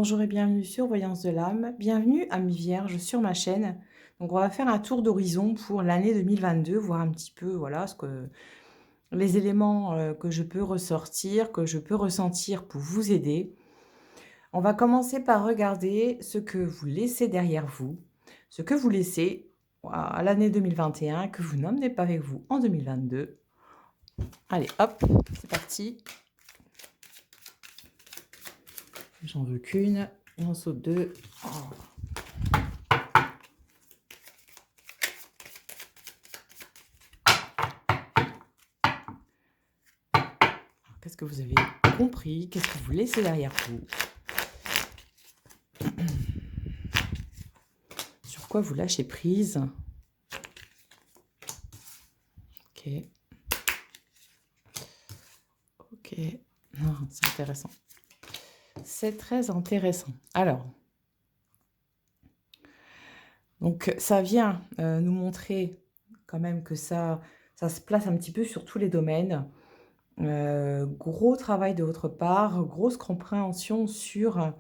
Bonjour et bienvenue sur Voyance de l'âme. Bienvenue à mi-vierge sur ma chaîne. Donc on va faire un tour d'horizon pour l'année 2022, voir un petit peu voilà les éléments que je peux ressortir, que je peux ressentir pour vous aider. On va commencer par regarder ce que vous laissez derrière vous, ce que vous laissez à l'année 2021, que vous n'emmenez pas avec vous en 2022. Allez, hop, c'est parti. J'en veux qu'une et on saute deux. Oh. Qu'est-ce que vous avez compris? Qu'est-ce que vous laissez derrière vous? Sur quoi vous lâchez prise? Ok. Ok. Non, c'est intéressant. C'est très intéressant. Alors, donc ça vient nous montrer quand même que ça se place un petit peu sur tous les domaines. Gros travail de votre part, grosse compréhension sur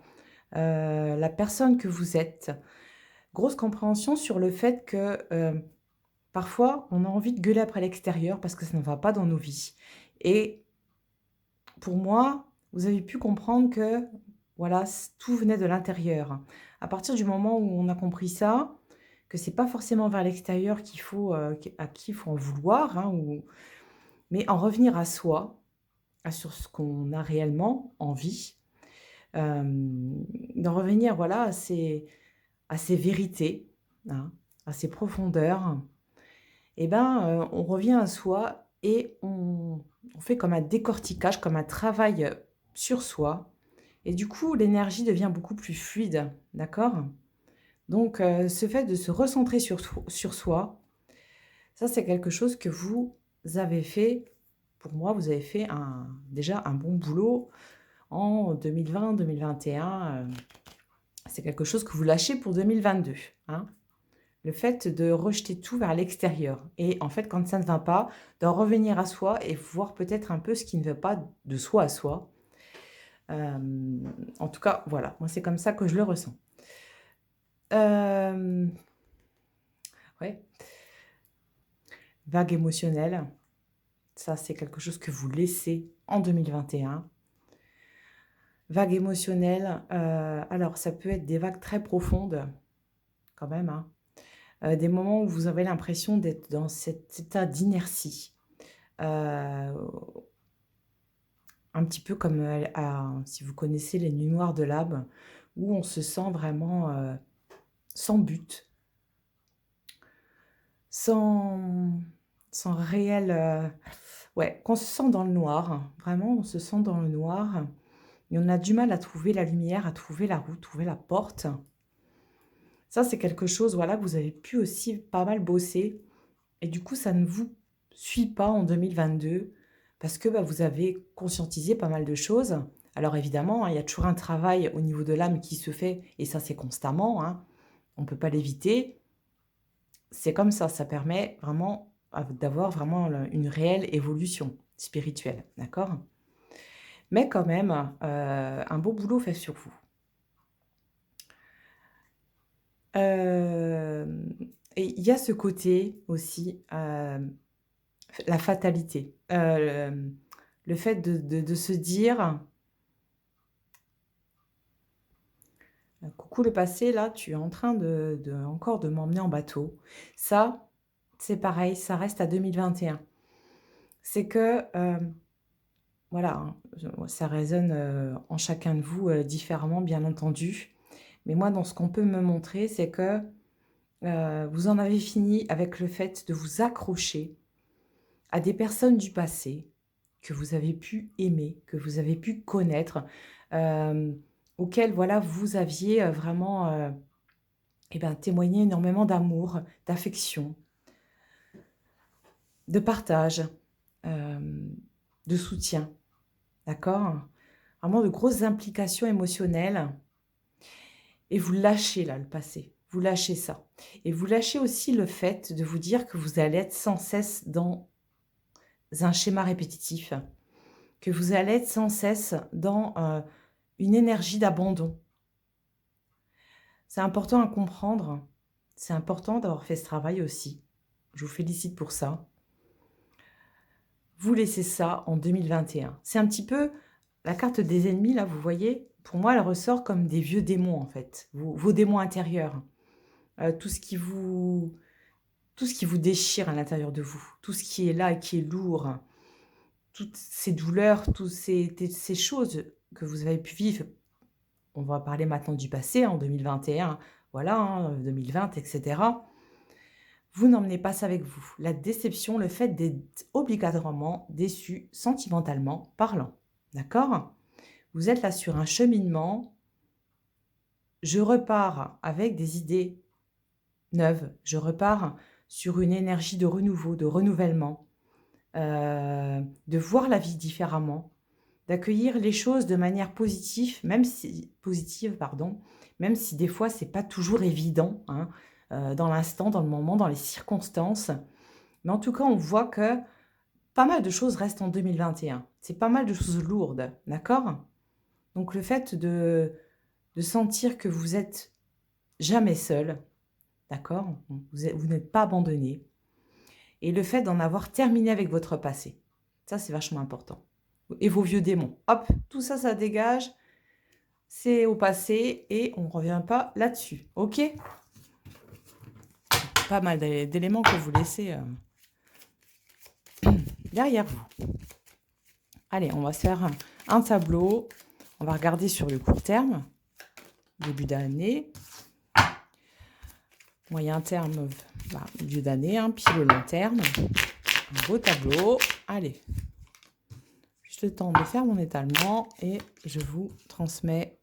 la personne que vous êtes. Grosse compréhension sur le fait que parfois on a envie de gueuler après l'extérieur parce que ça ne va pas dans nos vies. Et pour moi, vous avez pu comprendre que voilà, tout venait de l'intérieur. À partir du moment où on a compris ça, que c'est pas forcément vers l'extérieur qu'il faut, à qui il faut en vouloir, hein, mais en revenir à soi, sur ce qu'on a réellement envie, d'en revenir voilà, à ces vérités, hein, à ces profondeurs, et ben, on revient à soi et on fait comme un décortiquage, comme un travail sur soi. Et du coup, l'énergie devient beaucoup plus fluide, d'accord? Donc, ce fait de se recentrer sur soi, ça, c'est quelque chose que vous avez fait. Pour moi, vous avez fait déjà un bon boulot en 2020-2021. C'est quelque chose que vous lâchez pour 2022, hein. Le fait de rejeter tout vers l'extérieur et en fait, quand ça ne va pas, d'en revenir à soi et voir peut-être un peu ce qui ne va pas de soi à soi. En tout cas, voilà, moi, c'est comme ça que je le ressens. Hem, ouais, vague émotionnelle, ça, c'est quelque chose que vous laissez en 2021. Vague émotionnelle, alors ça peut être des vagues très profondes quand même, hein. Des moments où vous avez l'impression d'être dans cet état d'inertie, heu, un petit peu comme, si vous connaissez les nuits noires de l'âme, où on se sent vraiment, sans but, sans sans réel, ouais, qu'on se sent dans le noir. Vraiment, on se sent dans le noir et on a du mal à trouver la lumière, à trouver la route, trouver la porte. Ça, c'est quelque chose, voilà, que vous avez pu aussi pas mal bosser et du coup, ça ne vous suit pas en 2022 parce que, bah, vous avez conscientisé pas mal de choses. Alors évidemment, hein, il y a toujours un travail au niveau de l'âme qui se fait et ça, c'est constamment, hein. On ne peut pas l'éviter. C'est comme ça permet vraiment d'avoir vraiment une réelle évolution spirituelle, d'accord? Mais quand même, un beau boulot fait sur vous. Hem Et il y a ce côté aussi, la fatalité. Le fait de se dire: «Coucou le passé, là, tu es en train de m'emmener en bateau». Ça, c'est pareil, ça reste à 2021. C'est que, voilà, hein, ça résonne, en chacun de vous, différemment, bien entendu. Mais moi, dans ce qu'on peut me montrer, c'est que, vous en avez fini avec le fait de vous accrocher à des personnes du passé que vous avez pu aimer, que vous avez pu connaître, hem, auxquelles, voilà, vous aviez, vraiment, et ben, témoigné énormément d'amour, d'affection, de partage, hem, de soutien, d'accord? Vraiment de grosses implications émotionnelles et vous lâchez là, le passé. Vous lâchez ça et vous lâchez aussi le fait de vous dire que vous allez être sans cesse dans un schéma répétitif, que vous allez être sans cesse dans, une énergie d'abandon. C'est important à comprendre. C'est important d'avoir fait ce travail aussi. Je vous félicite pour ça. Vous laissez ça en 2021. C'est un petit peu la carte des ennemis, là, vous voyez? Pour moi, elle ressort comme des vieux démons, en fait, vos démons intérieurs. Tout ce qui vous déchire à l'intérieur de vous, tout ce qui est là et qui est lourd, toutes ces douleurs, toutes ces choses que vous avez pu vivre. On va parler maintenant du passé, en 2021, voilà, hein, 2020, etc. Vous n'emmenez pas ça avec vous. La déception, le fait d'être obligatoirement déçu sentimentalement parlant. D'accord? Vous êtes là sur un cheminement. Je repars avec des idées neuves. Je repars sur une énergie de renouveau, de renouvellement, de voir la vie différemment, d'accueillir les choses de manière positive, pardon, même si des fois c'est pas toujours évident, hein, dans l'instant, dans le moment, dans les circonstances. Mais en tout cas, on voit que pas mal de choses restent en 2021. C'est pas mal de choses lourdes, d'accord? Donc le fait de sentir que vous êtes jamais seul, d'accord? Vous n'êtes pas abandonné. Et le fait d'en avoir terminé avec votre passé. Ça, c'est vachement important. Et vos vieux démons. Hop, tout ça, ça dégage. C'est au passé et on ne revient pas là-dessus. OK? Pas mal d'éléments que vous laissez derrière vous. Allez, on va se faire un tableau. On va regarder sur le court terme. Début d'année. Moyen terme, milieu d'année. Puis le long terme. Un beau tableau. Allez. Juste le temps de faire mon étalement et je vous transmets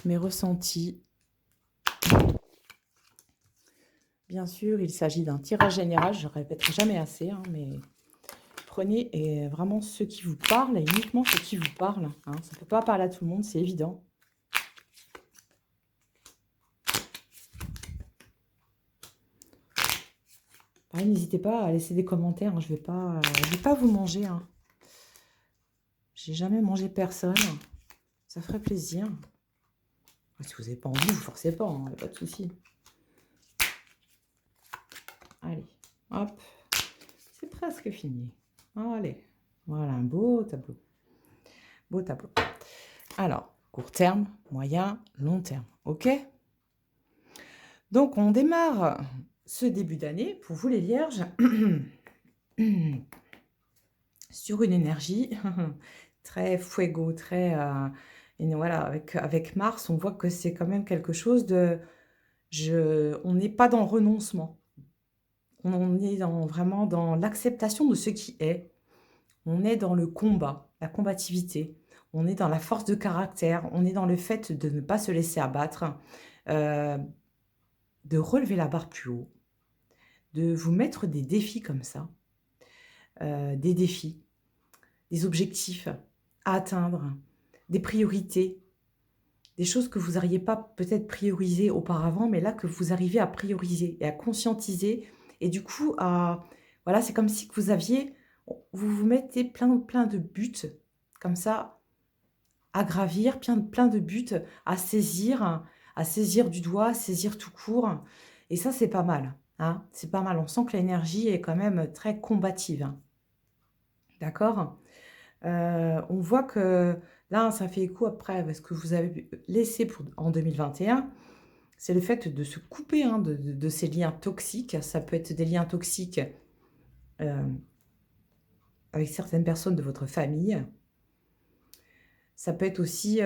mes ressentis. Bien sûr, il s'agit d'un tirage général, je ne répéterai jamais assez, hein, mais prenez vraiment ce qui vous parle et uniquement ce qui vous parle. Hein. Ça ne peut pas parler à tout le monde, c'est évident. Pareil, n'hésitez pas à laisser des commentaires, hein, je vais pas vous manger. Hein. J'ai jamais mangé personne, ça ferait plaisir. Si vous n'avez pas envie, vous ne forcez pas, hein, pas de souci. Allez, hop, c'est presque fini. Allez, voilà un beau tableau. Beau tableau. Alors, court terme, moyen, long terme, ok? Donc, on démarre ce début d'année, pour vous les vierges, sur une énergie très fuego, très... et voilà, avec Mars, on voit que c'est quand même quelque chose de... on n'est pas dans le renoncement. On est vraiment dans l'acceptation de ce qui est. On est dans le combat, la combativité. On est dans la force de caractère. On est dans le fait de ne pas se laisser abattre, de relever la barre plus haut, de vous mettre des défis comme ça, des défis, des objectifs à atteindre, des priorités, des choses que vous n'auriez pas peut-être priorisées auparavant, mais là que vous arrivez à prioriser et à conscientiser. Et du coup, voilà, c'est comme si vous vous mettez plein de buts, comme ça, à gravir, plein de buts à saisir du doigt, à saisir tout court. Et ça, c'est pas mal. Hein, c'est pas mal. On sent que l'énergie est quand même très combative. Hein. D'accord? On voit que là, ça fait écho après, parce que vous avez laissé en 2021, c'est le fait de se couper hein, de ces liens toxiques. Ça peut être des liens toxiques avec certaines personnes de votre famille. Ça peut être aussi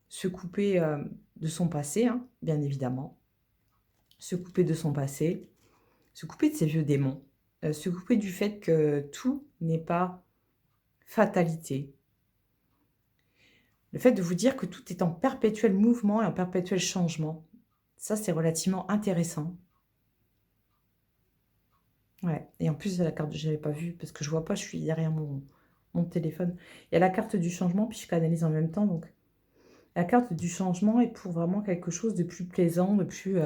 se couper de son passé, hein, bien évidemment. Se couper de son passé, se couper de ses vieux démons, se couper du fait que tout n'est pas fatalité. Le fait de vous dire que tout est en perpétuel mouvement et en perpétuel changement, ça c'est relativement intéressant. Ouais, et en plus, la carte, je n'avais pas vu parce que je vois pas, je suis derrière mon téléphone. Il y a la carte du changement, puis je canalise en même temps. Donc, la carte du changement est pour vraiment quelque chose de plus plaisant, de plus...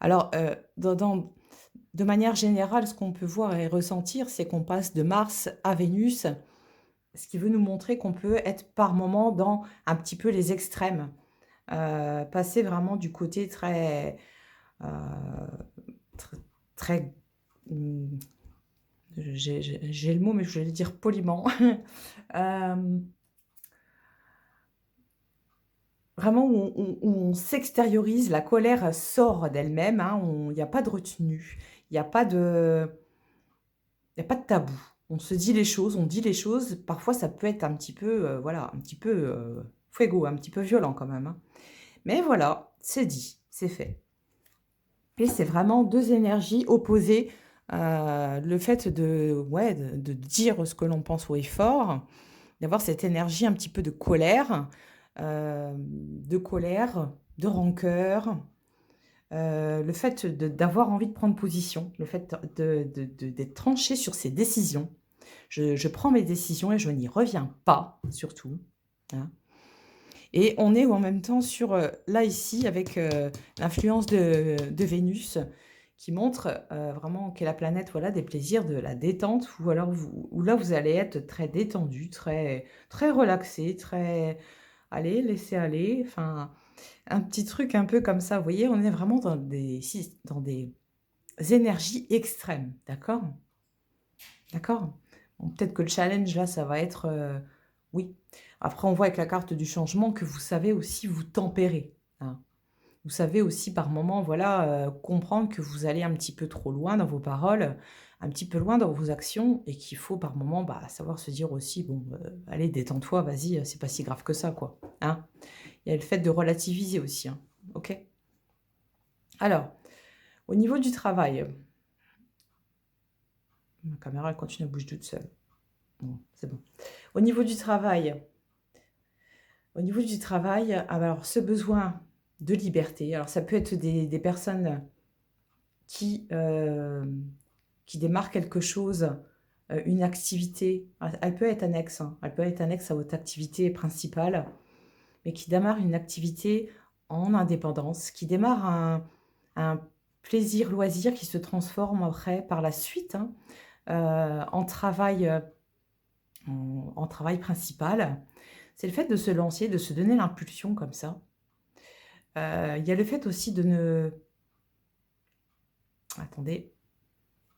Alors, de manière générale, ce qu'on peut voir et ressentir, c'est qu'on passe de Mars à Vénus, ce qui veut nous montrer qu'on peut être par moment dans un petit peu les extrêmes. passer vraiment du côté très, heu, tr très, mmh, j'ai le mot, mais je vais le dire poliment. Hem, Vraiment où on s'extériorise, la colère sort d'elle-même, hein, il y a pas de retenue, il y a pas de il y a pas de tabou. On se dit les choses, on dit les choses. Parfois, ça peut être un petit peu, voilà, un petit peu, fuego, un petit peu violent quand même, hein. Mais voilà, c'est dit, c'est fait. Et c'est vraiment 2 énergies opposées. Le fait de ouais, de dire ce que l'on pense haut et fort, d'avoir cette énergie un petit peu de colère, de rancœur, le fait d'avoir envie de prendre position, le fait d'être tranché sur ses décisions. Je prends mes décisions et je n'y reviens pas, surtout, hein. Et on est en même temps sur, là, ici, avec, l'influence de Vénus qui montre, vraiment qu'est la planète, voilà, des plaisirs, de la détente, ou alors où là, vous allez être très détendu, très très relaxé, très allez, laisser aller, enfin, un petit truc un peu comme ça, vous voyez? On est vraiment dans des énergies extrêmes, d'accord? D'accord? Bon, peut-être que le challenge là, ça va être, oui. Après, on voit avec la carte du changement que vous savez aussi vous tempérer, hein. Vous savez aussi par moments, voilà, comprendre que vous allez un petit peu trop loin dans vos paroles, un petit peu loin dans vos actions, et qu'il faut par moments, bah, savoir se dire aussi: «Bon, allez, détends-toi, vas-y, c'est pas si grave que ça, quoi», hein? Il y a le fait de relativiser aussi, hein. OK? Alors, au niveau du travail, ma caméra elle continue à bouger toute seule. Bon, c'est bon. Au niveau du travail Au niveau du travail, ah bah, alors ce besoin de liberté, alors ça peut être des personnes qui, qui démarrent quelque chose, une activité, elle peut être annexe, hein, elle peut être annexe à votre activité principale, mais qui démarre une activité en indépendance, qui démarre un plaisir, loisir qui se transforme après par la suite, hein, en travail, en travail principal. C'est le fait de se lancer, de se donner l'impulsion comme ça. Il y a le fait aussi de ne attendez,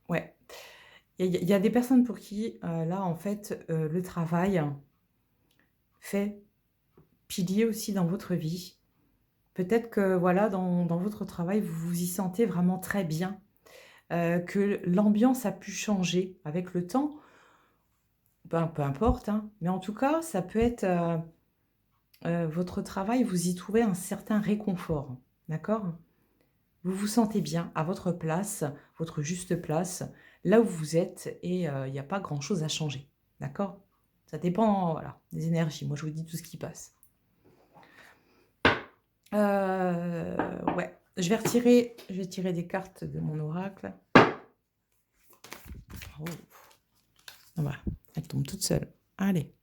ouais, il y a des personnes pour qui, là, en fait, le travail fait pilier aussi dans votre vie. Peut-être que, voilà, dans votre travail, vous vous y sentez vraiment très bien, que l'ambiance a pu changer avec le temps, ben, peu importe, hein, mais en tout cas, ça peut être, votre travail, vous y trouvez un certain réconfort, d'accord? Vous vous sentez bien à votre place, votre juste place, là où vous êtes, et il y a pas grand-chose à changer, d'accord? Ça dépend, voilà, des énergies. Moi, je vous dis tout ce qui passe. Ouais, je vais tirer des cartes de mon oracle. Oh, voilà, elles tombent toutes seules. Allez,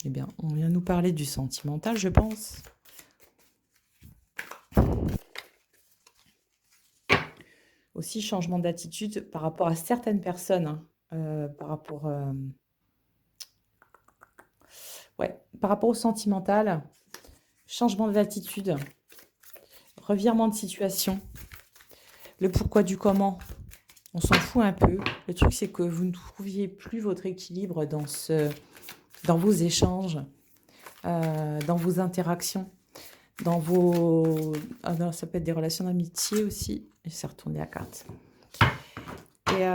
eh bien, on vient nous parler du sentimental, je pense. Aussi, changement d'attitude par rapport à certaines personnes, hein, par rapport, ouais, par rapport au sentimental, changement d'attitude, revirement de situation, le pourquoi du comment, on s'en fout un peu. Le truc, c'est que vous ne trouviez plus votre équilibre dans vos échanges, dans vos interactions, dans vos ah non, ça peut être des relations d'amitié aussi, et c'est retourné à carte. Et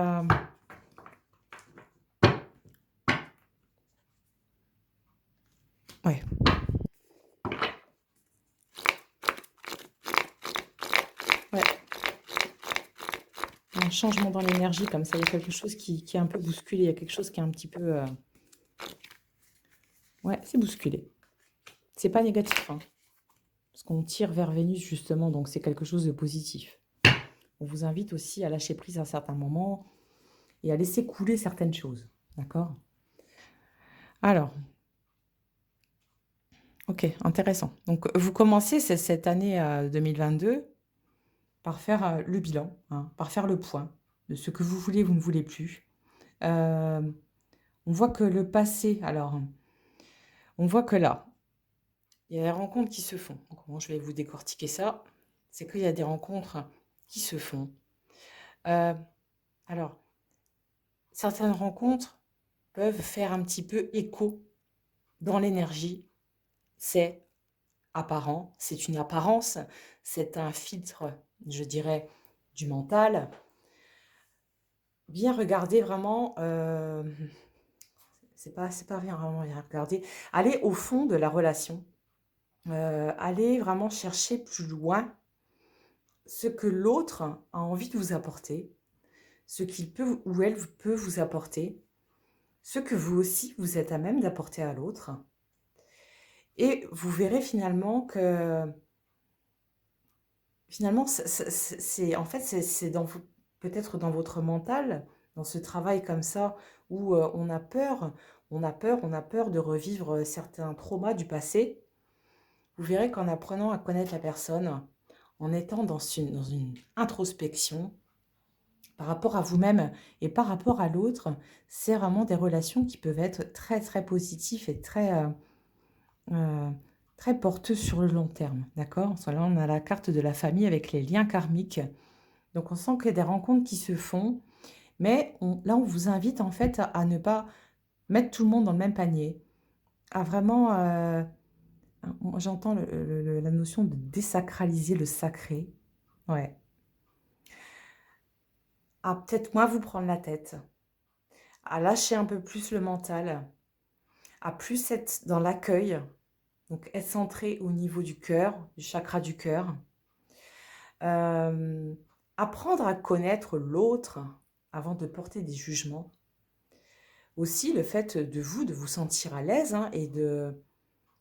ouais, ouais, un changement dans l'énergie comme ça, il y a quelque chose qui est un peu bousculé, il y a quelque chose qui est un petit peu, ouais, c'est bousculé. C'est pas négatif, hein, parce qu'on tire vers Vénus justement, donc c'est quelque chose de positif. On vous invite aussi à lâcher prise à certains moments et à laisser couler certaines choses, d'accord? Alors, OK, intéressant. Donc, vous commencez cette année, 2022 par faire, le bilan, hein, par faire le point de ce que vous voulez, vous ne voulez plus. On voit que le passé, alors, on voit que là, Il y a des rencontres qui se font. Donc, comment je vais vous décortiquer ça? C'est qu'il y a des rencontres qui se font. Heu, alors, certaines rencontres peuvent faire un petit peu écho dans l'énergie. C'est apparent, c'est une apparence, c'est un filtre, je dirais, du mental. Bien regarder vraiment, c'est pas bien vraiment bien regarder. Aller au fond de la relation, aller vraiment chercher plus loin ce que l'autre a envie de vous apporter, ce qu'il peut ou elle peut vous apporter, ce que vous aussi vous êtes à même d'apporter à l'autre et vous verrez finalement c'est en fait, c'est dans vo peut-être dans votre mental, dans ce travail comme ça où, on a peur de revivre, certains traumas du passé. Vous verrez qu'en apprenant à connaître la personne, en étant dans une introspection par rapport à vous-même et par rapport à l'autre, c'est vraiment des relations qui peuvent être très, très positives et heu, très porteuses sur le long terme, d'accord? Parce que là, on a la carte de la famille avec les liens karmiques. Donc on sent qu'il y a des rencontres qui se font, mais on vous invite en fait à ne pas mettre tout le monde dans le même panier, à vraiment, moi j'entends la notion de désacraliser le sacré. Ouais. À peut-être moins vous prendre la tête, à lâcher un peu plus le mental, à plus être dans l'accueil, donc être centré au niveau du cœur, du chakra du cœur. Hem, Apprendre à connaître l'autre avant de porter des jugements. Aussi le fait de vous sentir à l'aise, hein, et de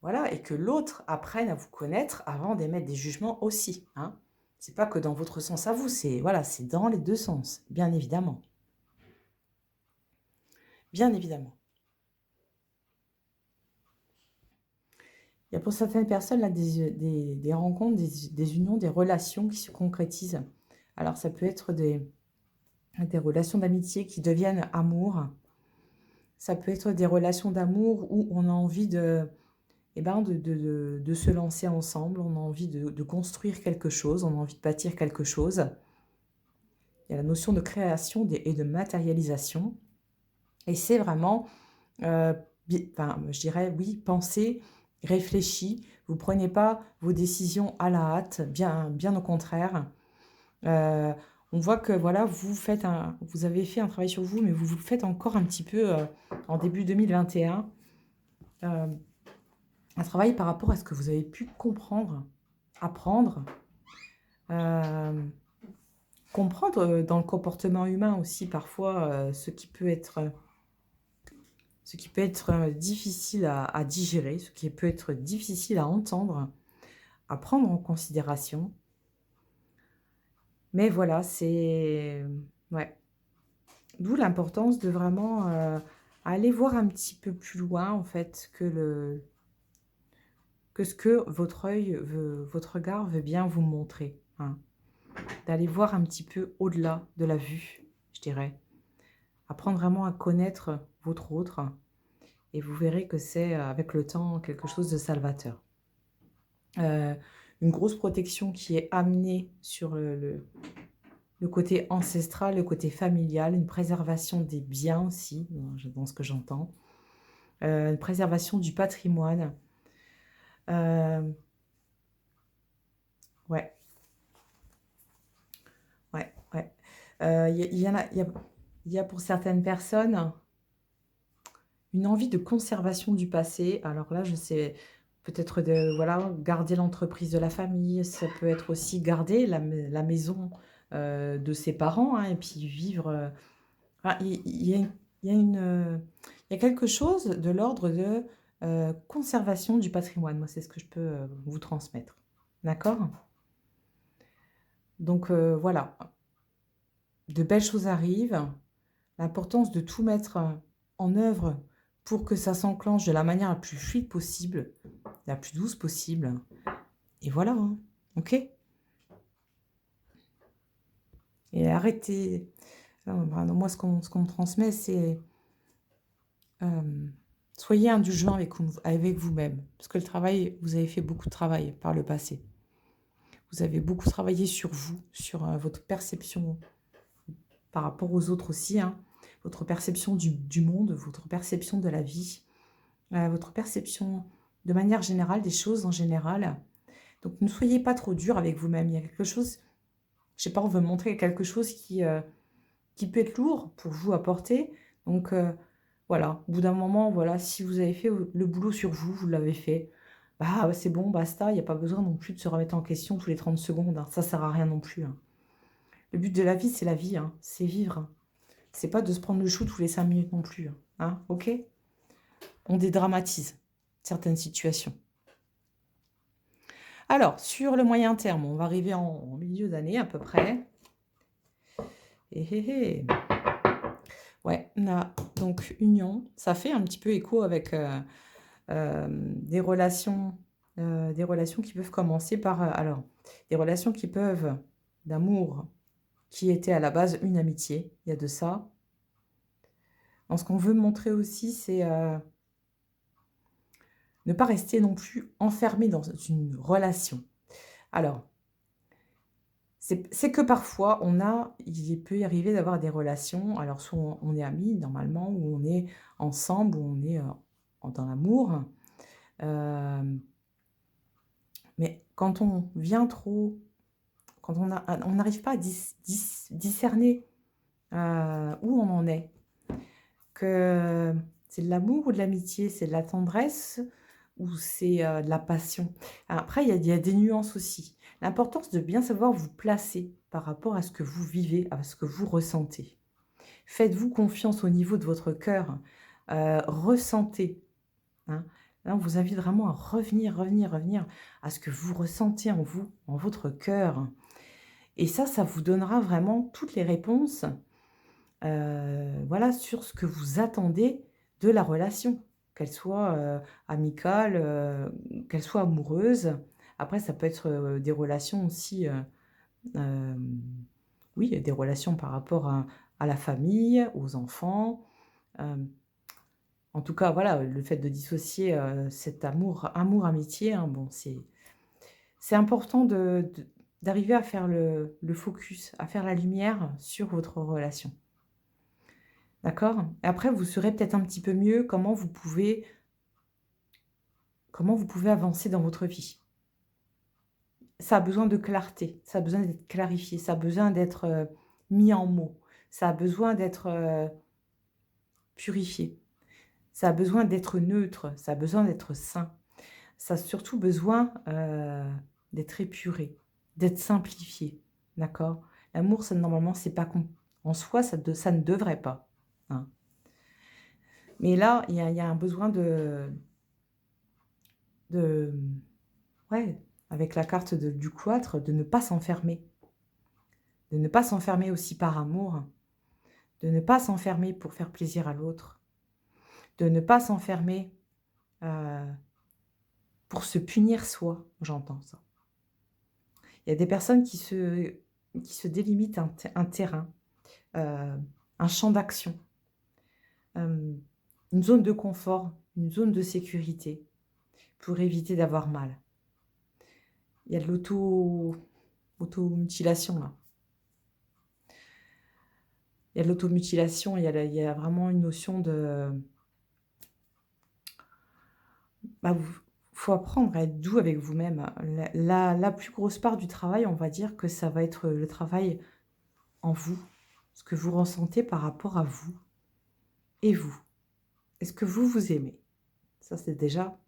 voilà et que l'autre apprenne à vous connaître avant d'émettre des jugements aussi, hein. C'est pas que dans votre sens à vous, c'est voilà, c'est dans les 2 sens, bien évidemment, bien évidemment. Il y a pour certaines personnes là des rencontres, des unions, des relations qui se concrétisent. Alors ça peut être des relations d'amitié qui deviennent amour. Ça peut être des relations d'amour où on a envie de se lancer ensemble, on a envie de construire quelque chose, on a envie de bâtir quelque chose. Il y a la notion de création et de matérialisation. Et c'est vraiment, enfin, je dirais, oui, pensé, réfléchi. Vous ne prenez pas vos décisions à la hâte, bien au contraire. Heu, on voit que voilà, vous avez fait un travail sur vous, mais vous le faites encore un petit peu, en début 2021. Hem, un travail par rapport à ce que vous avez pu comprendre, apprendre, hem, comprendre, dans le comportement humain aussi parfois, ce qui peut être, difficile à digérer, ce qui peut être difficile à entendre, à prendre en considération. Mais voilà, ouais. D'où l'importance de vraiment, aller voir un petit peu plus loin en fait que ce que votre regard veut bien vous montrer, hein. D'aller voir un petit peu au-delà de la vue, je dirais. Apprendre vraiment à connaître votre autre et vous verrez que c'est, avec le temps, quelque chose de salvateur. Heu, une grosse protection qui est amenée sur le côté ancestral, le côté familial, une préservation des biens aussi, dans ce que j'entends. Une préservation du patrimoine. Hem, ouais, ouais, ouais. Il y en a il y a pour certaines personnes une envie de conservation du passé. Alors là, je sais peut-être de voilà, garder l'entreprise de la famille, ça peut être aussi garder la maison, de ses parents, hein, et puis vivre, enfin, il y a quelque chose de l'ordre de, conservation du patrimoine. Moi, c'est ce que je peux, vous transmettre. D'accord? Donc, voilà, de belles choses arrivent. L'importance de tout mettre, en œuvre pour que ça s'enclenche de la manière la plus fluide possible, la plus douce possible et voilà, hein. OK? Et arrêtez, vraiment moi ce qu'on me transmet c'est, hem, Soyez indulgent avec vous-même, parce que le travail, vous avez fait beaucoup de travail par le passé. Vous avez beaucoup travaillé sur vous, sur votre perception par rapport aux autres aussi, hein, votre perception du monde, votre perception de la vie, votre perception de manière générale des choses en général. Donc ne soyez pas trop dur avec vous-même. Il y a quelque chose, je sais pas, on veut montrer quelque chose qui peut être lourd pour vous à porter. Donc voilà, au bout d'un moment, voilà, si vous avez fait le boulot sur vous, vous l'avez fait. Bah c'est bon, basta, il n'y a pas besoin non plus de se remettre en question tous les 30 secondes, hein. Ça sert à rien non plus, hein. Le but de la vie, c'est la vie, hein, c'est vivre, hein. C'est pas de se prendre le chou tous les 5 minutes non plus, hein, ok? On dédramatise certaines situations. Alors, sur le moyen terme, on va arriver en milieu d'année à peu près. Et ouais, on a donc union. Ça fait un petit peu écho avec des relations qui peuvent commencer par... alors, des relations qui peuvent, d'amour, qui étaient à la base une amitié. Il y a de ça. Donc, ce qu'on veut montrer aussi, c'est ne pas rester non plus enfermé dans une relation. Alors, c'est que parfois, il peut y arriver d'avoir des relations, alors soit on est amis normalement, ou on est ensemble, ou on est dans l'amour. Mais quand on vient trop, quand on n'arrive pas à discerner où on en est, que c'est de l'amour ou de l'amitié, c'est de la tendresse ou c'est de la passion. Après, il y a des nuances aussi. L'importance de bien savoir vous placer par rapport à ce que vous vivez, à ce que vous ressentez. Faites-vous confiance au niveau de votre cœur. Ressentez, hein. Là, on vous invite vraiment à revenir à ce que vous ressentez en vous, en votre cœur. Et ça vous donnera vraiment toutes les réponses, voilà, sur ce que vous attendez de la relation, qu'elle soit amicale, qu'elle soit amoureuse. Après, ça peut être des relations aussi, oui, des relations par rapport à la famille, aux enfants. En tout cas, voilà, le fait de dissocier cet amour-amitié, hein, bon, c'est important d'arriver à faire le focus, à faire la lumière sur votre relation. D'accord? Et après, vous saurez peut-être un petit peu mieux comment vous pouvez avancer dans votre vie. Ça a besoin de clarté, ça a besoin d'être clarifié, ça a besoin d'être mis en mots, ça a besoin d'être purifié, ça a besoin d'être neutre, ça a besoin d'être sain. Ça a surtout besoin d'être épuré, d'être simplifié, d'accord? L'amour, ça, normalement, c'est pas en soi, ça ne devrait pas, hein. Mais là, il y a un besoin de ouais, avec la carte du cloître, de ne pas s'enfermer. De ne pas s'enfermer aussi par amour, de ne pas s'enfermer pour faire plaisir à l'autre, de ne pas s'enfermer pour se punir soi, j'entends ça. Il y a des personnes qui se délimitent un terrain, un champ d'action, une zone de confort, une zone de sécurité pour éviter d'avoir mal. Il y a de l'automutilation là. Il y a de l'automutilation, il y a vraiment une notion de... Bah, faut apprendre à être doux avec vous-même. La plus grosse part du travail, on va dire que ça va être le travail en vous, ce que vous ressentez par rapport à vous et vous. Est-ce que vous vous aimez? Ça, c'est déjà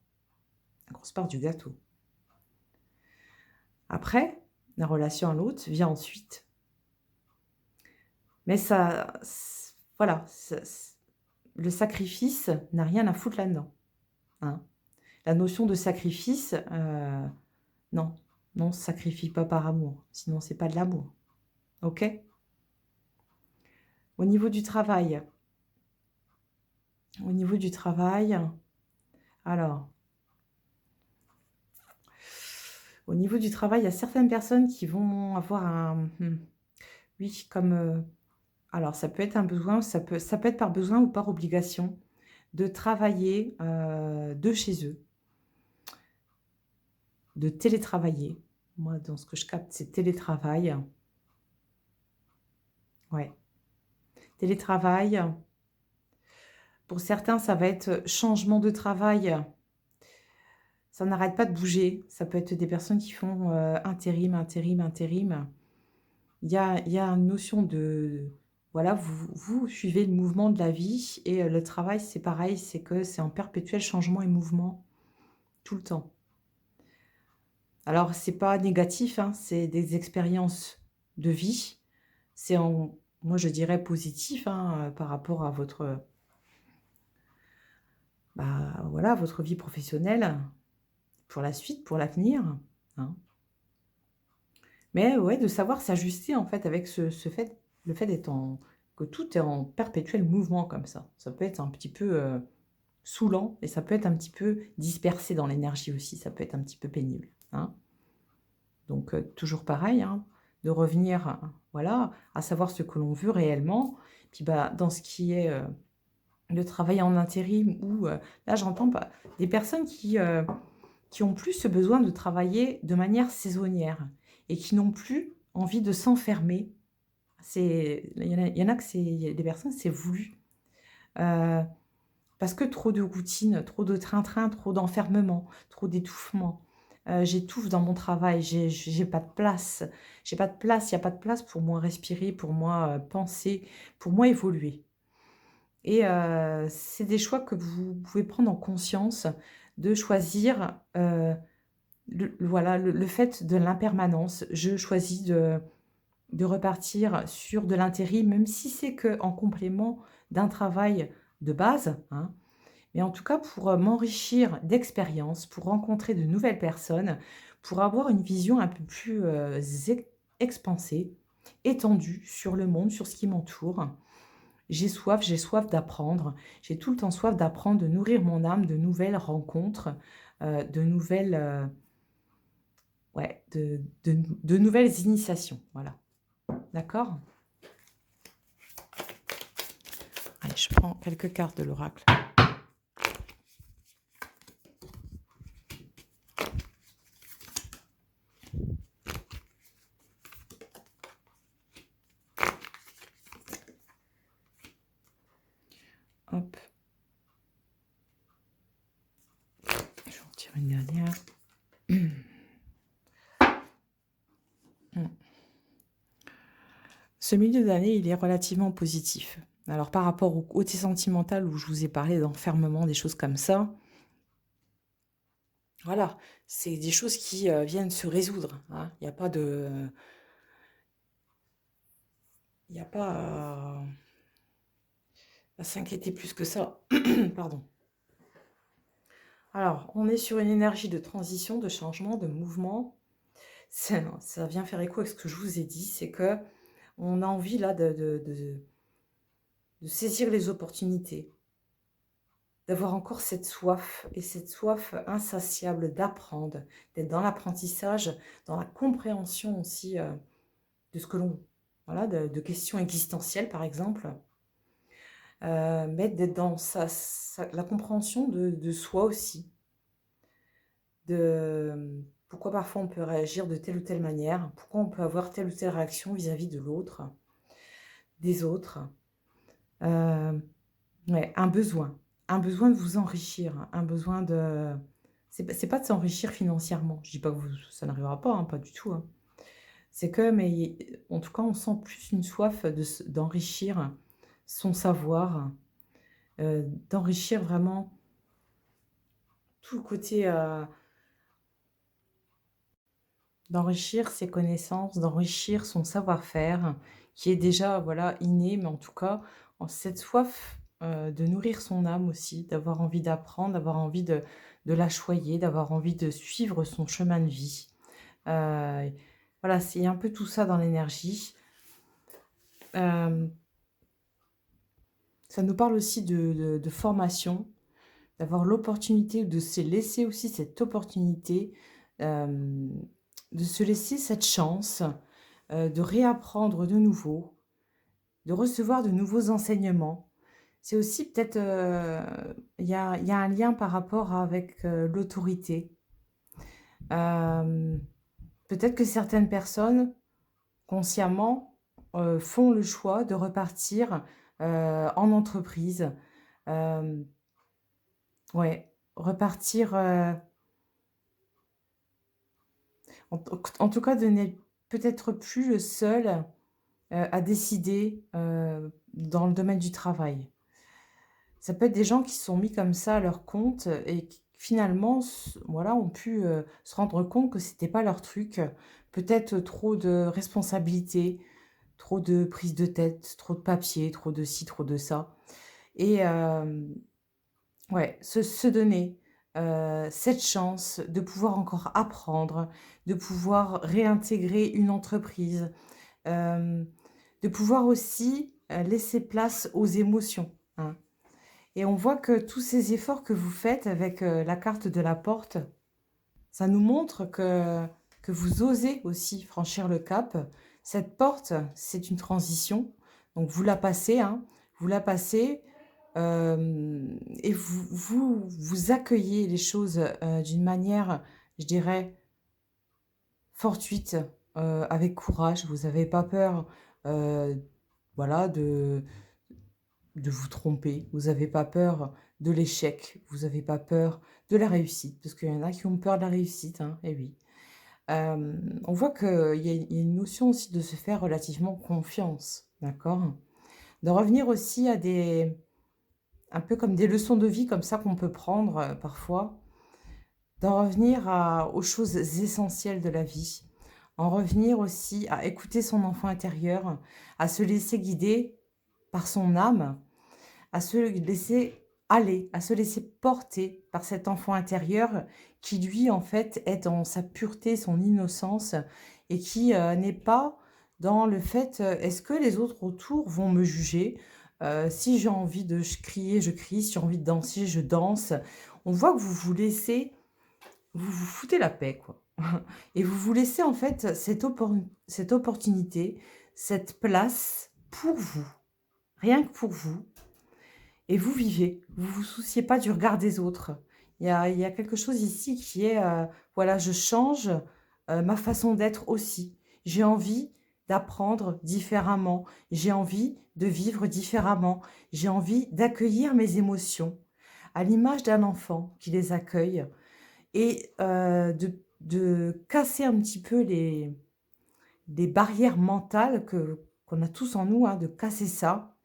la grosse part du gâteau. Après, la relation à l'autre vient ensuite. Mais ça, voilà, le sacrifice n'a rien à foutre là-dedans, hein. La notion de sacrifice, non, non, on se sacrifie pas par amour, sinon c'est pas de l'amour, ok? Au niveau du travail, alors, au niveau du travail, il y a certaines personnes qui vont avoir oui, comme, alors ça peut être un besoin, ça peut être par besoin ou par obligation, de travailler, de chez eux, de télétravailler. Moi, dans ce que je capte, c'est télétravail. Ouais, télétravail. Pour certains, ça va être changement de travail. Ça n'arrête pas de bouger. Ça peut être des personnes qui font, intérim, intérim, intérim. Il y a une notion de voilà, vous suivez le mouvement de la vie et le travail, c'est pareil, c'est que c'est en perpétuel changement et mouvement, tout le temps. Alors c'est pas négatif, hein, c'est des expériences de vie. C'est en moi je dirais positif, hein, par rapport à votre, bah, voilà, votre vie professionnelle, pour la suite, pour l'avenir, hein. Mais ouais, de savoir s'ajuster en fait avec ce fait le fait d'être en que tout est en perpétuel mouvement comme ça. Ça peut être un petit peu, saoulant et ça peut être un petit peu dispersé dans l'énergie aussi, ça peut être un petit peu pénible, hein. Donc toujours pareil, hein, de revenir, voilà, à savoir ce que l'on veut réellement. Puis, bah, dans ce qui est, de travailler en intérim ou, là j'entends pas des personnes qui ont plus ce besoin de travailler de manière saisonnière et qui n'ont plus envie de s'enfermer. Il y en a que c'est il y a des personnes, c'est voulu. Heu, Parce que trop de routine, trop de train-train, trop d'enfermement, trop d'étouffement. J'étouffe dans mon travail, j'ai pas de place. J'ai pas de place, il y a pas de place pour moi respirer, pour moi, penser, pour moi évoluer. Et c'est des choix que vous pouvez prendre en conscience, de choisir, voilà, le fait de l'impermanence. Je choisis de repartir sur de l'intérim, même si c'est qu'en complément d'un travail de base, hein. Mais en tout cas, pour, m'enrichir d'expériences, pour rencontrer de nouvelles personnes, pour avoir une vision un peu plus, expansée, étendue sur le monde, sur ce qui m'entoure. J'ai soif d'apprendre. J'ai tout le temps soif d'apprendre, de nourrir mon âme de nouvelles rencontres, de nouvelles, ouais, de nouvelles initiations, voilà. D'accord? Allez, je prends quelques cartes de l'oracle. Hop, je vais en tirer une dernière. Mmh. Ce milieu d'année, il est relativement positif. Alors par rapport au côté sentimental où je vous ai parlé d'enfermement, des choses comme ça, voilà, c'est des choses qui, viennent se résoudre, hein. Il y a pas à s'inquiéter plus que ça. Pardon. Alors, on est sur une énergie de transition, de changement, de mouvement. Ça vient faire écho avec ce que je vous ai dit, c'est que on a envie là de saisir les opportunités, d'avoir encore cette soif et cette soif insatiable d'apprendre, d'être dans l'apprentissage, dans la compréhension aussi de ce que l'on... Voilà, de questions existentielles par exemple, mais d'être dans la compréhension de soi aussi, de pourquoi parfois on peut réagir de telle ou telle manière, pourquoi on peut avoir telle ou telle réaction vis-à-vis de l'autre, des autres. Euh, ouais, un besoin de vous enrichir, un besoin de... C'est pas de s'enrichir financièrement, je dis pas que ça n'arrivera pas, hein, pas du tout, hein. C'est que, mais en tout cas, on sent plus une soif d'enrichir son savoir, d'enrichir vraiment tout le côté... d'enrichir ses connaissances, d'enrichir son savoir-faire, qui est déjà, voilà, inné, mais en tout cas, en cette soif, de nourrir son âme aussi, d'avoir envie d'apprendre, d'avoir envie de la choyer, d'avoir envie de suivre son chemin de vie. Voilà, c'est un peu tout ça dans l'énergie. Hem, Ça nous parle aussi de formation, d'avoir l'opportunité de se laisser aussi cette opportunité, hem, de se laisser cette chance, de réapprendre de nouveau, de recevoir de nouveaux enseignements. C'est aussi peut-être, il y a un lien par rapport avec, l'autorité. Hem, Peut-être que certaines personnes, consciemment, font le choix de repartir, en entreprise. Hem, ouais, repartir, en tout cas de n'être peut-être plus le seul, à décider, dans le domaine du travail. Ça peut être des gens qui se sont mis comme ça à leur compte et qui finalement voilà, ont pu, se rendre compte que c'était pas leur truc. Peut-être trop de responsabilités, trop de prise de tête, trop de papier, trop de ci, trop de ça et ouais, se donner, cette chance de pouvoir encore apprendre, de pouvoir réintégrer une entreprise, hem, de pouvoir aussi, laisser place aux émotions, hein. Et on voit que tous ces efforts que vous faites avec, la carte de la porte, ça nous montre que vous osez aussi franchir le cap. Cette porte, c'est une transition, donc vous la passez, hein, vous la passez, et vous accueillez les choses, d'une manière, je dirais, fortuite, avec courage. Vous avez pas peur, voilà, de vous tromper, vous avez pas peur de l'échec, vous avez pas peur de la réussite, parce qu'il y en a qui ont peur de la réussite, hein, et oui. On voit qu'il y a une notion aussi de se faire relativement confiance, d'accord? De revenir aussi à des un peu comme des leçons de vie comme ça qu'on peut prendre, parfois, d'en revenir aux choses essentielles de la vie. En revenir aussi à écouter son enfant intérieur, à se laisser guider par son âme, à se laisser aller, à se laisser porter par cet enfant intérieur qui, lui, en fait, est dans sa pureté, son innocence et qui, n'est pas dans le fait, «Est-ce que les autres autour vont me juger?» Si j'ai envie de crier, je crie, si j'ai envie de danser, je danse. On voit que vous vous laissez vous vous foutez la paix, quoi. Et vous vous laissez, en fait, cette opportunité, cette place pour vous, rien que pour vous et vous vivez. Vous vous souciez pas du regard des autres. Il y a quelque chose ici qui est, voilà, je change, ma façon d'être aussi. J'ai envie d'apprendre différemment. J'ai envie de vivre différemment. J'ai envie d'accueillir mes émotions, à l'image d'un enfant qui les accueille et de casser un petit peu les barrières mentales qu'on a tous en nous, hein, de casser ça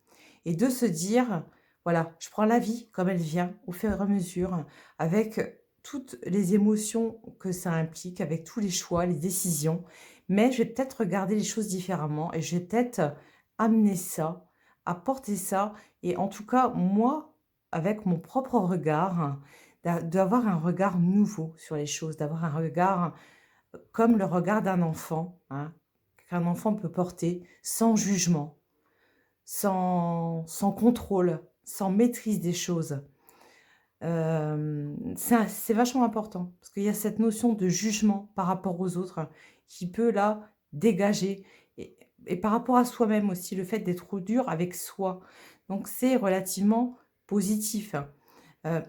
et de se dire: «Voilà, je prends la vie comme elle vient, au fur et à mesure, avec toutes les émotions que ça implique, avec tous les choix, les décisions, mais je vais peut-être regarder les choses différemment et je vais peut-être amener ça, apporter ça» et en tout cas, moi, avec mon propre regard, d'avoir un regard nouveau sur les choses, d'avoir un regard comme le regard d'un enfant, hein, qu'un enfant peut porter sans jugement. Sans contrôle, sans maîtrise des choses. C'est vachement important parce qu'il y a cette notion de jugement par rapport aux autres qui peut là dégager et par rapport à soi-même aussi, le fait d'être trop dur avec soi. Donc c'est relativement positif. Heu,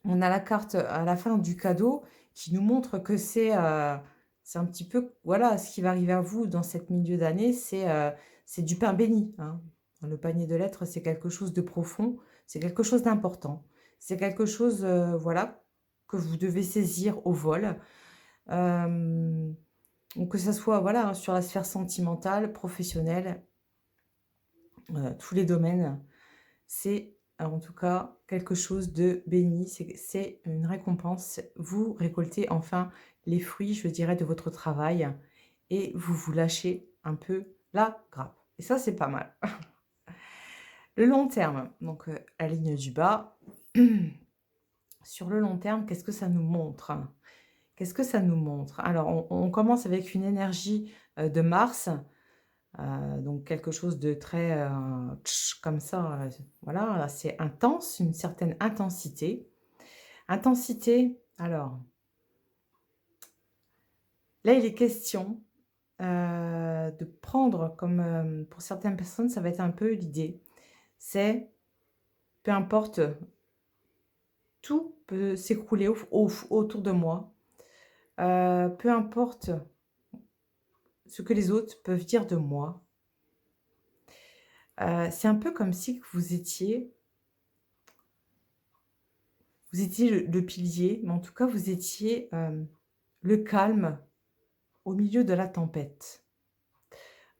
on a la carte à la fin du cadeau qui nous montre que c'est un petit peu voilà, ce qui va arriver à vous dans cette milieu d'année, c'est du pain béni, hein. Le panier de lettres, c'est quelque chose de profond, c'est quelque chose d'important. C'est quelque chose, voilà, que vous devez saisir au vol. Hem, donc que ça soit, voilà, hein, sur la sphère sentimentale, professionnelle, tous les domaines. C'est, en tout cas, quelque chose de béni, c'est une récompense. Vous récoltez enfin les fruits, je dirais, de votre travail et vous vous lâchez un peu la grappe et ça, c'est pas mal. Le long terme, donc la ligne du bas. Sur le long terme, qu'est-ce que ça nous montre? Qu'est-ce que ça nous montre? Alors on commence avec une énergie, de Mars. Donc quelque chose de très, comme ça, voilà, c'est intense, une certaine intensité. Intensité, alors, là, il est question, de prendre comme, pour certaines personnes, ça va être un peu l'idée, c'est peu importe, tout peut s'écrouler autour de moi. Peu importe ce que les autres peuvent dire de moi. C'est un peu comme si vous étiez le pilier, mais en tout cas, vous étiez, le calme au milieu de la tempête.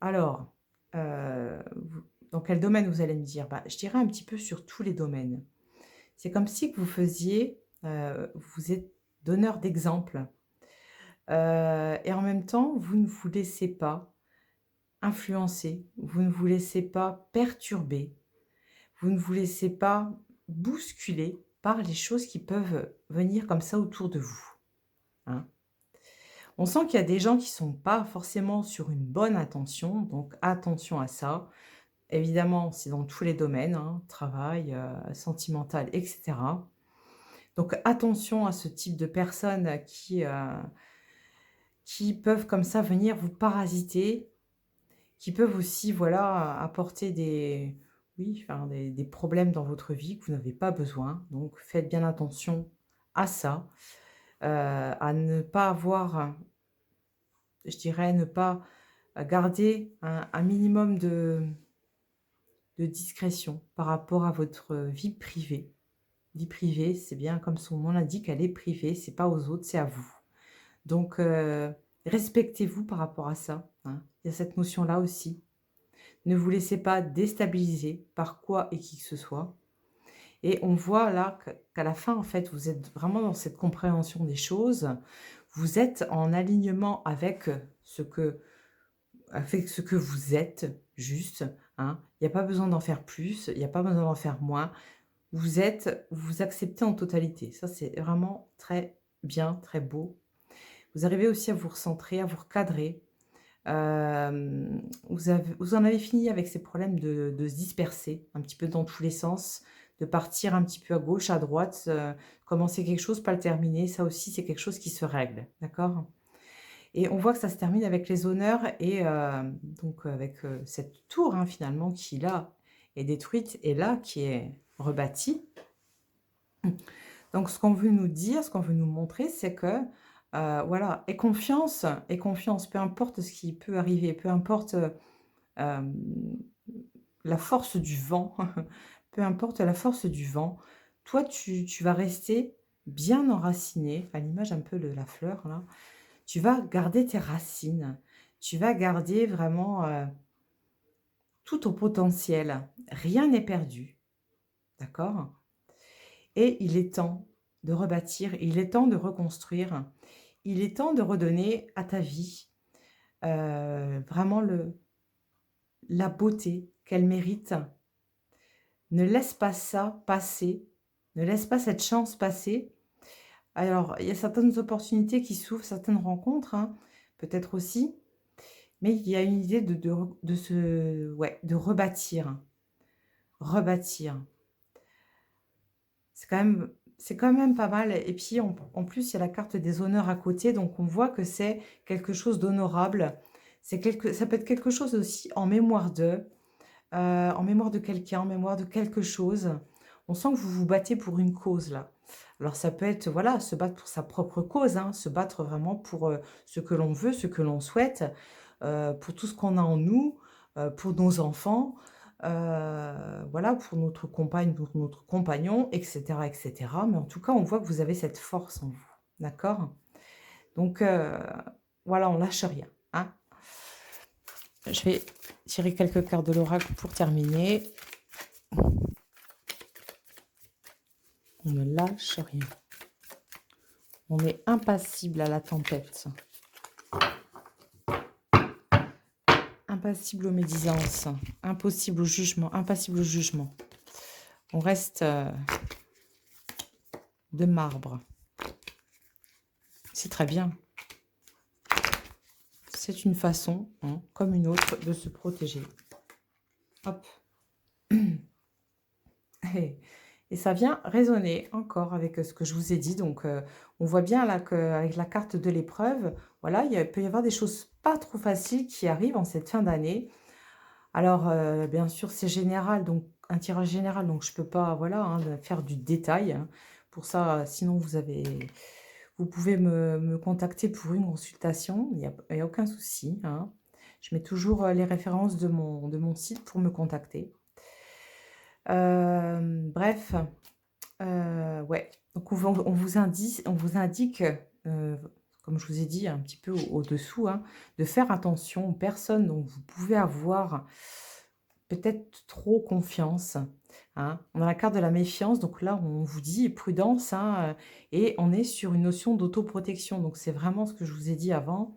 Alors, vous dans quel domaine vous allez me dire? Bah, je dirais un petit peu sur tous les domaines. C'est comme si que vous êtes donneur d'exemple, et en même temps, vous ne vous laissez pas influencer, vous ne vous laissez pas perturber, vous ne vous laissez pas bousculer par les choses qui peuvent venir comme ça autour de vous, hein. On sent qu'il y a des gens qui sont pas forcément sur une bonne intention, donc attention à ça. Évidemment, c'est dans tous les domaines, hein, travail, sentimental et cetera. Donc attention à ce type de personnes qui peuvent comme ça venir vous parasiter, qui peuvent aussi, voilà, apporter des problèmes dans votre vie que vous n'avez pas besoin. Donc faites bien attention à ça, à ne pas avoir, je dirais, ne pas, garder un minimum de discrétion par rapport à votre vie privée. Vie privée, c'est bien comme son nom l'indique, elle est privée, c'est pas aux autres, c'est à vous. Donc respectez-vous par rapport à ça, hein. Il y a cette notion-là aussi. Ne vous laissez pas déstabiliser par quoi et qui que ce soit. Et on voit là qu'à la fin, en fait, vous êtes vraiment dans cette compréhension des choses. Vous êtes en alignement avec ce que vous êtes, juste, hein. Il n'y a pas besoin d'en faire plus, il n'y a pas besoin d'en faire moins. Vous acceptez en totalité. Ça, c'est vraiment très bien, très beau. Vous arrivez aussi à vous recentrer, à vous recadrer. Vous en avez fini avec ces problèmes de se disperser un petit peu dans tous les sens, de partir un petit peu à gauche, à droite, commencer quelque chose, pas le terminer. Ça aussi, c'est quelque chose qui se règle, d'accord? Et on voit que ça se termine avec les honneurs et donc avec, cette tour, hein, finalement qui là est détruite et là qui est rebâtie. Donc ce qu'on veut nous dire, ce qu'on veut nous montrer, c'est que, voilà, aie confiance, peu importe ce qui peut arriver, peu importe, hem, la force du vent, peu importe la force du vent, toi tu vas rester bien enraciné, à l'image un peu de la fleur là. Tu vas garder tes racines, tu vas garder vraiment, tout ton potentiel. Rien n'est perdu, d'accord? Et il est temps de rebâtir, il est temps de reconstruire, il est temps de redonner à ta vie, vraiment le la beauté qu'elle mérite. Ne laisse pas ça passer, ne laisse pas cette chance passer. Alors, il y a certaines opportunités qui s'ouvrent, certaines rencontres, hein, peut-être aussi, mais il y a une idée de rebâtir, rebâtir. C'est quand même pas mal et puis en plus, il y a la carte des honneurs à côté, donc on voit que c'est quelque chose d'honorable. Ça peut être quelque chose aussi en mémoire de quelqu'un, en mémoire de quelque chose. On sent que vous vous battez pour une cause là. Alors ça peut être, voilà, se battre pour sa propre cause, hein, se battre vraiment pour, ce que l'on veut, ce que l'on souhaite, pour tout ce qu'on a en nous, pour nos enfants, voilà, pour notre compagne, pour notre compagnon et cetera et cetera. Mais en tout cas, on voit que vous avez cette force en vous, d'accord? Donc voilà, on lâche rien, hein? Je vais tirer quelques cartes de l'oracle pour terminer. On ne lâche rien. On est impassible à la tempête. Impassible aux médisances. Impossible au jugement. Impassible au jugement. On reste de marbre. C'est très bien. C'est une façon, hein, comme une autre, de se protéger. Hop. Et ça vient résonner encore avec ce que je vous ai dit. Donc, on voit bien là qu'avec la carte de l'épreuve, voilà, peut y avoir des choses pas trop faciles qui arrivent en cette fin d'année. Alors, bien sûr, c'est général, donc un tirage général, donc je peux pas, voilà, hein, faire du détail, hein. Pour ça, sinon vous pouvez me contacter pour une consultation, il y a aucun souci, hein. Je mets toujours, les références de mon site pour me contacter. Bref, ouais, donc on vous indique, heu, comme je vous ai dit un petit peu au-dessous, hein, de faire attention aux personnes dont vous pouvez avoir peut-être trop confiance, hein. On a la carte de la méfiance, donc là, on vous dit prudence, hein, et on est sur une notion d'autoprotection. Donc c'est vraiment ce que je vous ai dit avant,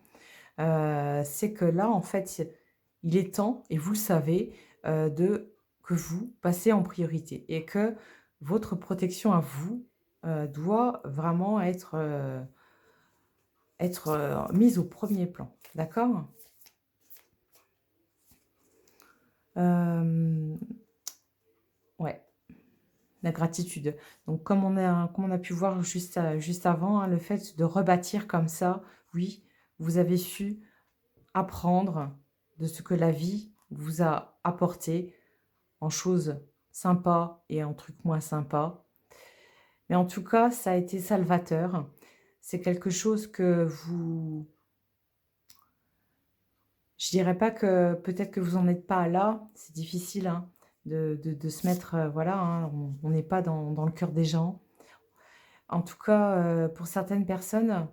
c'est que là, en fait, il est temps et vous le savez, de que vous passez en priorité et que votre protection à vous, doit vraiment être, mise au premier plan. D'accord? Hem, ouais. La gratitude. Donc comme on a pu voir juste avant, hein, le fait de rebâtir comme ça, oui, vous avez su apprendre de ce que la vie vous a apporté en choses sympas et en trucs moins sympas. Mais en tout cas, ça a été salvateur. C'est quelque chose que vous je dirais pas que peut-être que vous en êtes pas là, c'est difficile, hein, de se mettre, voilà, hein, on n'est pas dans le cœur des gens. En tout cas, pour certaines personnes,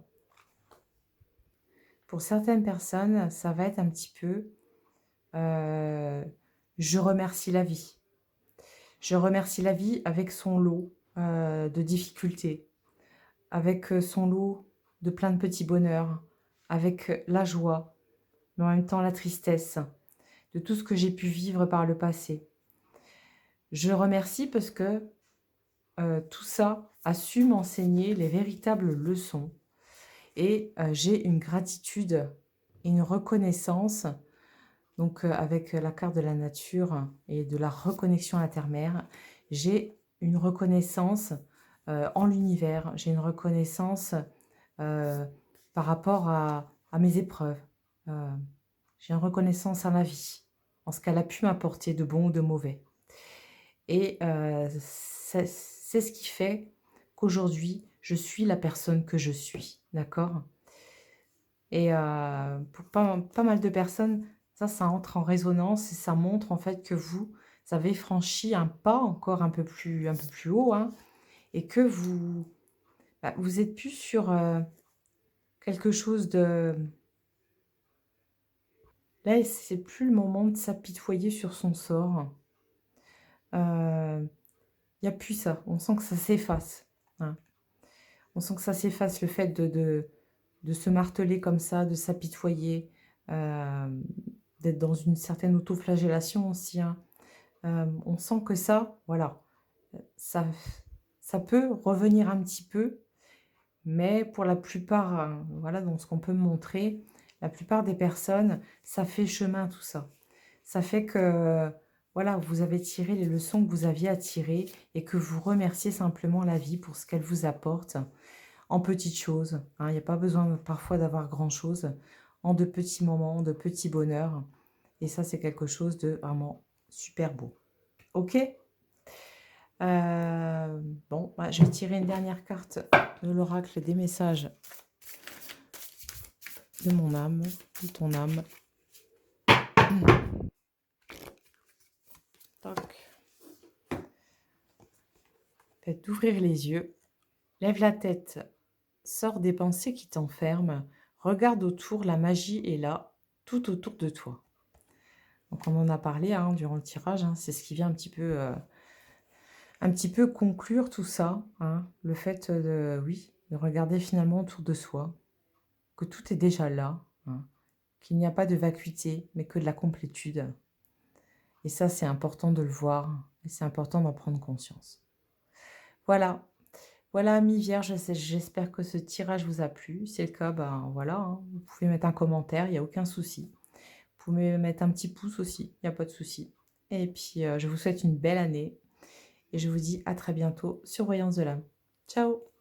ça va être un petit peu, heu, je remercie la vie. Je remercie la vie avec son lot, de difficultés, avec, son lot de plein de petits bonheurs, avec, la joie, mais en même temps la tristesse, de tout ce que j'ai pu vivre par le passé. Je remercie parce que, tout ça a su m'enseigner les véritables leçons et j'ai une gratitude et une reconnaissance, donc avec la carte de la nature et de la reconnexion à la terre-mère, j'ai une reconnaissance, en l'univers. J'ai une reconnaissance, heu, par rapport à mes épreuves. Heu, j'ai une reconnaissance à ma vie, en ce qu'elle a pu m'apporter de bon ou de mauvais et c'est ce qui fait qu'aujourd'hui, je suis la personne que je suis, d'accord? Et pour pas mal de personnes, ça entre en résonance et ça montre en fait que vous avez franchi un pas encore un peu plus haut, hein, et que vous êtes plus sur, quelque chose de là, c'est plus le moment de s'apitoyer sur son sort. Il y a plus ça. On sent que ça s'efface, hein. On sent que ça s'efface, le fait de se marteler comme ça, de s'apitoyer, hem, d'être dans une certaine autoflagellation aussi, hein. On sent que ça, voilà, ça ça peut revenir un petit peu, mais pour la plupart, voilà, dans ce qu'on peut me montrer, la plupart des personnes, ça fait chemin tout ça. Ça fait que, voilà, vous avez tiré les leçons que vous aviez à tirer et que vous remerciez simplement la vie pour ce qu'elle vous apporte en petites choses, hein. Il n'y a pas besoin parfois d'avoir grand-chose, en de petits moments, de petits bonheurs et ça, c'est quelque chose de vraiment super beau. OK? Bon, bah, je vais tirer une dernière carte de l'oracle des messages de mon âme, de ton âme. Toc. Faites d'ouvrir les yeux, lève la tête, sors des pensées qui t'enferment, regarde autour, la magie est là, tout autour de toi. Donc on en a parlé, hein, durant le tirage, hein, c'est ce qui vient un petit peu conclure tout ça, hein, le fait de, oui, de regarder finalement autour de soi, que tout est déjà là, hein, qu'il n'y a pas de vacuité, mais que de la complétude. Et ça, c'est important de le voir et c'est important d'en prendre conscience. Voilà, voilà, amis vierges, j'espère que ce tirage vous a plu. Si c'est le cas, ben voilà, hein, vous pouvez mettre un commentaire, il n'y a aucun souci. Vous pouvez mettre un petit pouce aussi, il n'y a pas de souci. Et puis, je vous souhaite une belle année et je vous dis à très bientôt sur Voyance de l'âme. Ciao!